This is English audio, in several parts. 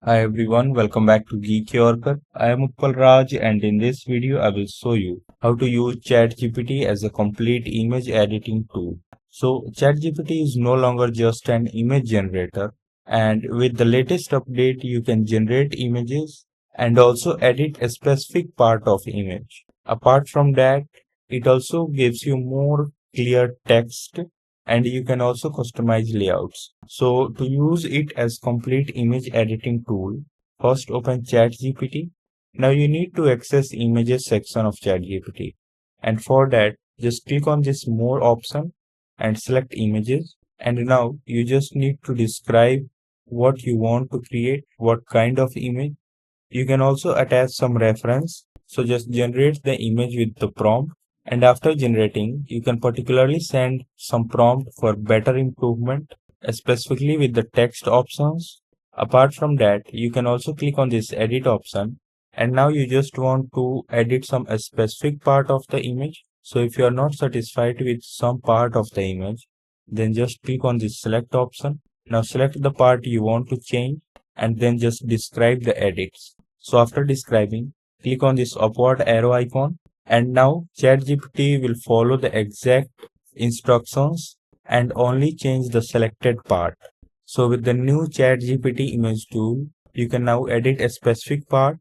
Hi everyone, welcome back to Geek Yorker. I am Utpal Raj and in this video I will show you how to use ChatGPT as a complete image editing tool. So ChatGPT is no longer just an image generator, and with the latest update you can generate images and also edit a specific part of image. Apart from that, it also gives you more clear text and you can also customize layouts. So to use it as complete image editing tool, first open ChatGPT. Now you need to access images section of ChatGPT. And for that, just click on this more option and select images. And now you just need to describe what you want to create, what kind of image. You can also attach some reference. So just generate the image with the prompt, and after generating, you can particularly send some prompt for better improvement, specifically with the text options. Apart from that, you can also click on this edit option, and now you just want to edit some a specific part of the image. So if you are not satisfied with some part of the image, then just click on this select option. Now select the part you want to change and then just describe the edits. So after describing, click on this upward arrow icon, and now ChatGPT will follow the exact instructions and only change the selected part. So with the new ChatGPT image tool, you can now edit a specific part.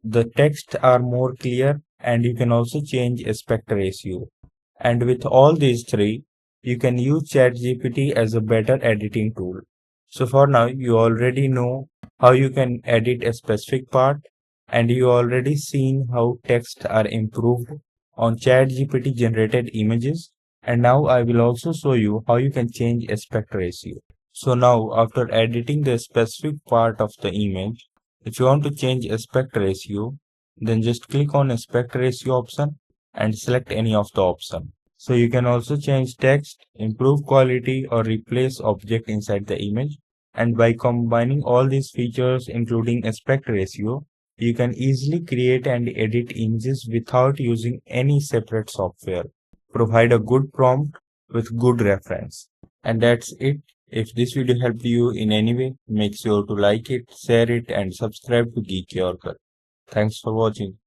The text are more clear and you can also change aspect ratio. And with all these three, you can use ChatGPT as a better editing tool. So for now, you already know how you can edit a specific part, and you already seen how text are improved on ChatGPT generated images. And now I will also show you how you can change aspect ratio. So now after editing the specific part of the image, if you want to change aspect ratio, then just click on aspect ratio option and select any of the option. So you can also change text, improve quality or replace object inside the image. And by combining all these features including aspect ratio, you can easily create and edit images without using any separate software. Provide a good prompt with good reference. And that's it. If this video helped you in any way, make sure to like it, share it and subscribe to Geek Yorker. Thanks for watching.